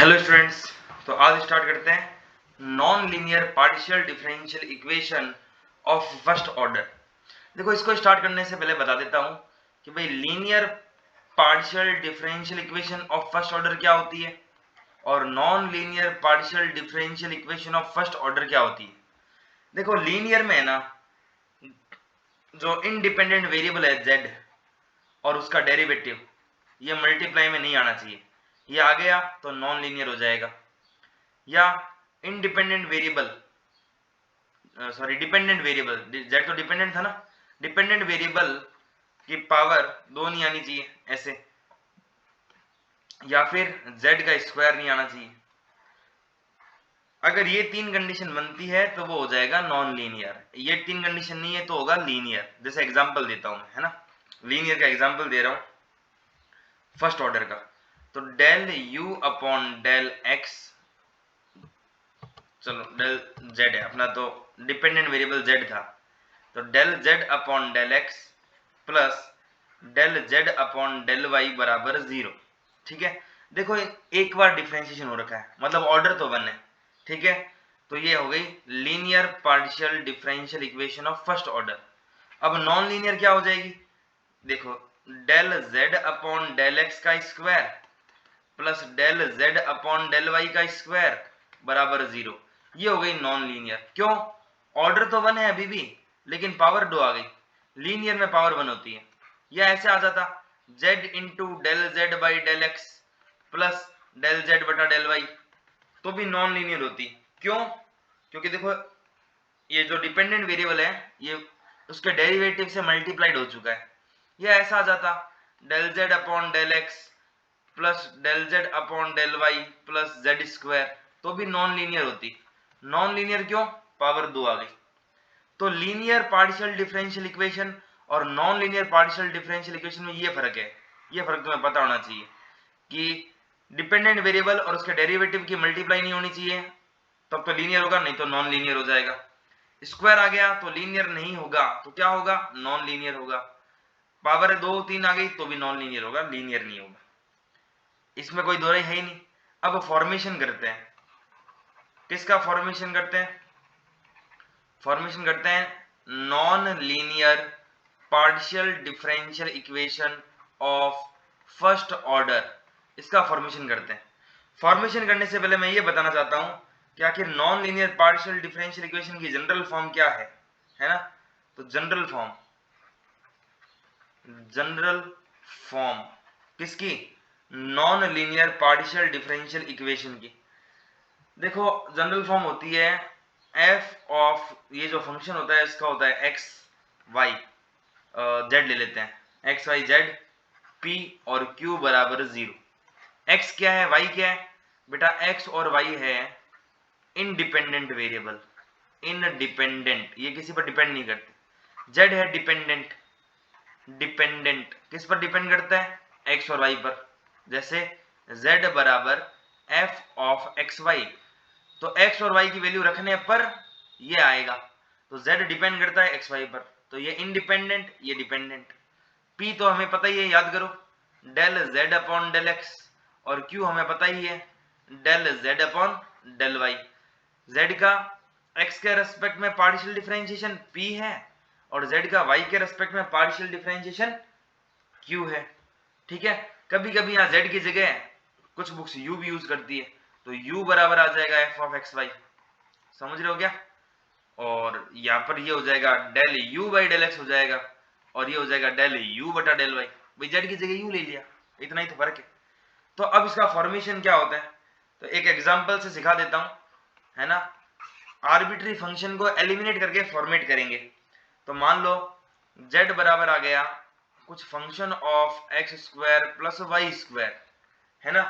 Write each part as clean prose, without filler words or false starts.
Hello students, तो आज start करते हैं non linear partial differential equation of first order. देखो, इसको स्टार्ट करने से पहले बता देता हूं कि भाई linear partial differential equation of first order क्या होती है और non linear partial differential equation of first order क्या होती है। देखो, लीनियर में है ना, जो इंडिपेंडेंट वेरिएबल है z और उसका डेरिवेटिव, ये मल्टीप्लाई में नहीं आना चाहिए। ये आ गया तो नॉन लीनियर हो जाएगा। या independent variable, sorry dependent variable, z तो डिपेंडेंट था ना, डिपेंडेंट वेरिएबल की पावर 2 नहीं आनी चाहिए ऐसे, या फिर z का स्क्वायर नहीं आना चाहिए। अगर ये 3 कंडीशन बनती है तो वो हो जाएगा नॉन लीनियर। ये 3 कंडीशन नहीं है तो होगा लीनियर। जैसे एग्जांपल देता हूं मैं, है ना, लीनियर का एग्जांपल दे रहा हूं फर्स्ट ऑर्डर का। तो del u upon del x, चलो डेल z है अपना, तो डिपेंडेंट वेरिएबल z था, तो del z upon del x plus del z upon del y बराबर 0। ठीक है, देखो एक बार डिफरेंशिएशन हो रखा है, मतलब ऑर्डर तो 1 है। ठीक है, तो ये हो गई linear partial differential equation of first order. अब नॉन लीनियर क्या हो जाएगी, देखो del z upon del x का square plus del z upon del y का स्क्वायर बराबर 0। ये हो गई नॉन लीनियर। क्यों? ऑर्डर तो 1 है अभी भी, लेकिन पावर 2 आ गई। लीनियर में पावर 1 होती है। या ऐसे आ जाता z into del Z by del X plus del Z बटा डेल वाई, तो भी नॉन लीनियर होती। क्यों? क्योंकि देखो ये जो डिपेंडेंट वेरिएबल है ये उसके डेरिवेटिव से मल्टीप्लाइड हो चुका है। ये ऐसा आ जाता del Z upon del X plus del Z upon del Y plus Z square, तो भी नॉन लीनियर होती। नॉन लीनियर क्यों? पावर 2 आ गई। तो लीनियर पार्शियल डिफरेंशियल इक्वेशन और non linear partial differential equation में ये फर्क है। ये फर्क तुम्हें पता होना चाहिए कि डिपेंडेंट वेरिएबल और उसके डेरिवेटिव की मल्टीप्लाई नहीं होनी चाहिए, तब तो लीनियर होगा, नहीं तो नॉन लीनियर हो जाएगा। स्क्वायर आ गया तो लीनियर नहीं होगा, तो क्या होगा? नॉन लीनियर होगा। पावर 2 3 आ गई तो भी नॉन लीनियर होगा, लीनियर नहीं होगा। इसमें कोई दो राय है ही नहीं। अब फॉर्मेशन करते हैं। किसका फॉर्मेशन करते हैं? फॉर्मेशन करते हैं non linear partial differential equation of first order. इसका फॉर्मेशन करते हैं। फॉर्मेशन करने से पहले मैं ये बताना चाहता हूं कि आखिर non linear partial differential equation की जनरल फॉर्म क्या है ना। तो जनरल फॉर्म किसकी? Non linear partial differential equation की। देखो जनरल फॉर्म होती है एफ ऑफ, ये जो फंक्शन होता है इसका होता है एक्स वाई जेड ले लेते हैं, एक्स वाई जेड पी और क्यू बराबर 0। एक्स क्या है, वाई क्या है? बेटा एक्स और वाई है इंडिपेंडेंट वेरिएबल, इनडिपेंडेंट, ये किसी पर डिपेंड नहीं करते। जेड है डिपेंडेंट, डिपेंडेंट किस पर डिपेंड करता है? एक्स और वाई पर। जैसे z बराबर एफ ऑफ एक्स वाई, तो x और y की वैल्यू रखने पर ये आएगा। तो z डिपेंड करता है x y पर, तो ये इंडिपेंडेंट, ये डिपेंडेंट। p तो हमें पता ही है, याद करो, del z upon del x, और q हमें पता ही है del z upon del y। z का x के रेस्पेक्ट में पार्शियल डिफरेंशिएशन p है और z का y के रेस्पेक्ट में पार्शियल डिफरेंशिएशन q है। ठीक है, कभी कभी यहाँ z की जगह कुछ बुक्स u भी यूज करती है, तो u बराबर आ जाएगा f ऑफ एक्स वाई। समझ रहे हो क्या? और यहाँ पर ये हो जाएगा del u by del x हो जाएगा, और ये हो जाएगा डेल u बटा डेल वाई। भाई z की जगह u ले लिया, इतना ही तो फर्क है। तो अब इसका फॉर्मेशन क्या होता है, तो एक एग्जांपल से सिखा देता हूं, है ना। आर्बिट्री फंक्शन को एलिमिनेट करके फॉर्मेट करेंगे। तो मान लो z बराबर आ गया कुछ function of x square plus y square, है ना।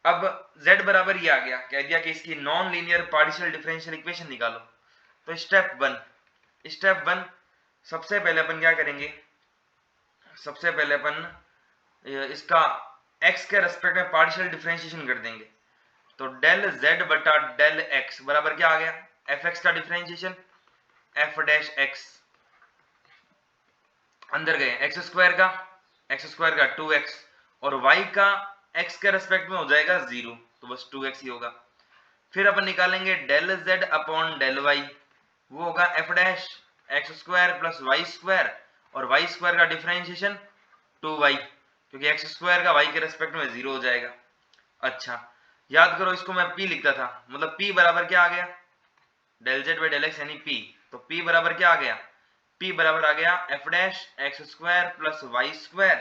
अब z बराबर ये आ गया, कह दिया कि इसकी non linear partial differential equation निकालो। तो स्टेप वन, सबसे पहले अपन क्या करेंगे, सबसे पहले अपन इसका x के रेस्पेक्ट में पार्शियल डिफरेंशिएशन कर देंगे। तो डेल z बटा डेल x बराबर क्या आ गया? एफ एक्स का डिफरेंशिएशन एफ डैश एक्स, अंदर गए एक्स स्क्वायर का 2x, और y का x के रेस्पेक्ट में हो जाएगा 0, तो बस 2x ही होगा। फिर अपन निकालेंगे del z upon del y, वो होगा f dash x square plus y square, और y स्क्वायर का डिफरेंशिएशन 2y, क्योंकि x स्क्वायर का y के रेस्पेक्ट में 0 हो जाएगा। अच्छा याद करो, इसको मैं p लिखता था, मतलब p बराबर क्या आ गया, del z by del x यानी p। तो p बराबर क्या आ गया, p बराबर आ गया f dash x square plus y square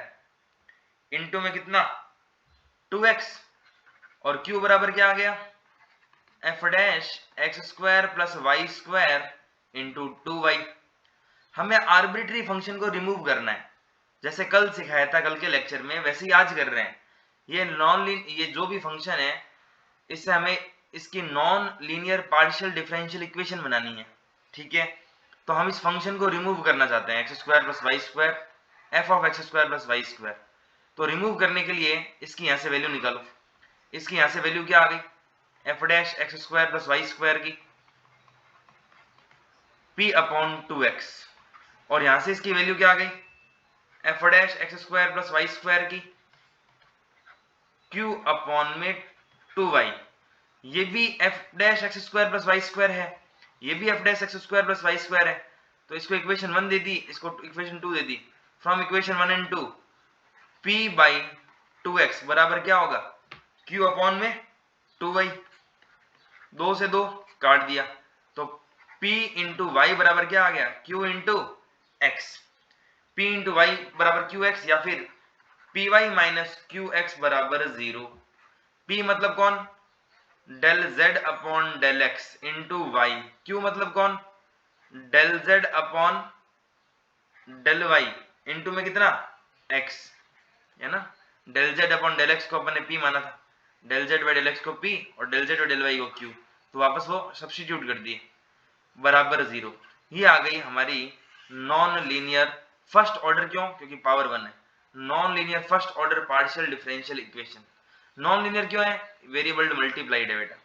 into में कितना 2x, और q बराबर क्या आ गया f dash x square plus y square into 2y। हमें आर्बिट्री फंक्शन को रिमूव करना है, जैसे कल सिखाया था कल के लेक्चर में, वैसे ही आज कर रहे हैं। ये जो भी फंक्शन है, इससे हमें इसकी non linear partial differential equation बनानी है, ठीक है। तो हम इस फंक्शन को रिमूव करना चाहते हैं, x square plus y square, f of x square plus y square. तो रिमूव करने के लिए इसकी यहाँ से वैल्यू निकालो। इसकी यहाँ से वैल्यू क्या आ गई, एफ dash x square plus y square की p अपॉन 2x, और यहां से इसकी वैल्यू क्या आ गई, एफ dash x square plus y square की q अपॉन में 2y। ये भी f dash x square plus y square है, ये भी f dash x square plus y square है। तो इसको इक्वेशन 1 दे दी, इसको इक्वेशन 2 दे दी। From equation 1 and 2 p by 2x बराबर क्या होगा, q अपॉन में 2y, 2 से 2 काट दिया, तो p इंटू वाई बराबर क्या आ गया, q into x. p into y बराबर qx, या फिर py माइनस qx बराबर 0। p मतलब कौन, del z upon del x into y, q मतलब कौन, del z upon del y into में कितना x, है ना। Del z upon del x को अपन ने p माना था, del z by del x को p और डेल z और डेल y को q, तो वापस वो सब्स्टिट्यूट कर दिए, बराबर 0। ये आ गई हमारी नॉन लीनियर फर्स्ट ऑर्डर, क्यों, क्योंकि पावर 1 है, non linear first order partial differential equation. Non linear क्यों है, वेरिएबल मल्टीप्लाइड है बेटा।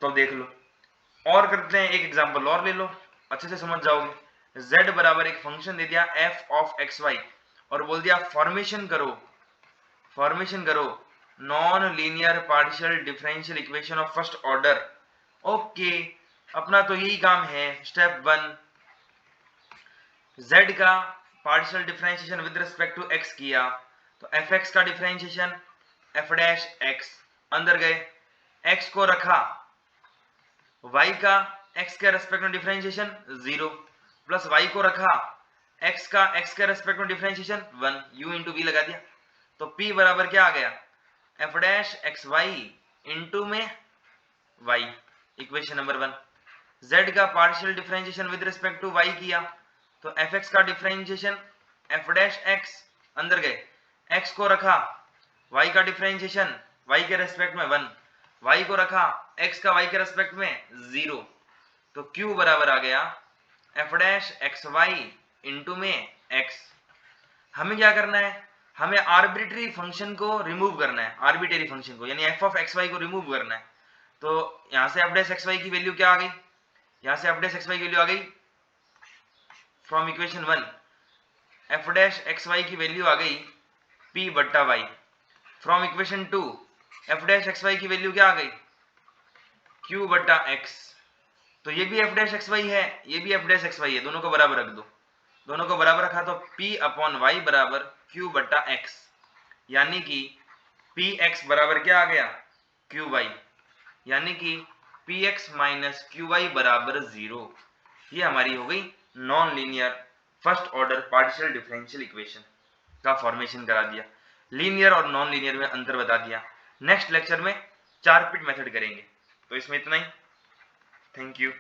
तो देख लो, और करते हैं, एक एग्जांपल और ले लो, अच्छे से समझ जाओगे। z बराबर एक फंक्शन दे दिया f ऑफ एक्स वाई, और बोल दिया फॉर्मेशन करो non linear partial differential equation of first order. Okay, अपना तो यही काम है। स्टेप 1, z का partial differentiation with respect to x किया, तो fx का डिफरेंशिएशन f डैश x, अंदर गए, x को रखा, y का x के रेस्पेक्ट में डिफरेंशिएशन 0, प्लस y को रखा, x का x के रेस्पेक्ट में डिफरेंशिएशन 1, u इंटू v लगा दिया। तो p बराबर क्या आ गया, f dash x y into में y, इक्वेशन नंबर 1। z का partial differentiation with respect to y किया, तो fx का डिफरेंशिएशन f डैश x, अंदर गए, x को रखा, y का डिफरेंशिएशन y के रेस्पेक्ट में 1, y को रखा, x का y के रेस्पेक्ट में 0, तो q बराबर आ गया f dash x y into में x। हमें क्या करना है, हमें आर्बिट्री फंक्शन को रिमूव करना है, आर्बिट्री फंक्शन को, यानी f ऑफ एक्स वाई को रिमूव करना है। तो यहां से f डैश एक्स वाई की वैल्यू क्या आ गई, यहां से f डैश एक्स वाई की वैल्यू आ गई from equation 1, f dash x y की वैल्यू आ गई p बट्टा y। From equation 2 f dash x y की वैल्यू क्या आ गई, q बट्टा x। तो ये भी f डैश एक्स वाई है, ये भी f डैश एक्स वाई है, दोनों को बराबर रख दो, दोनों को बराबर रखा तो p अपॉन y बराबर q बट्टा x, यानी कि px बराबर क्या आ गया, qy, यानी कि px माइनस qy बराबर 0। ये हमारी हो गई non linear first order partial differential equation का फॉर्मेशन करा दिया, लीनियर और नॉन लीनियर में अंतर बता दिया। नेक्स्ट लेक्चर में 4 पिट मेथड करेंगे, तो इसमें इतना ही। Thank you.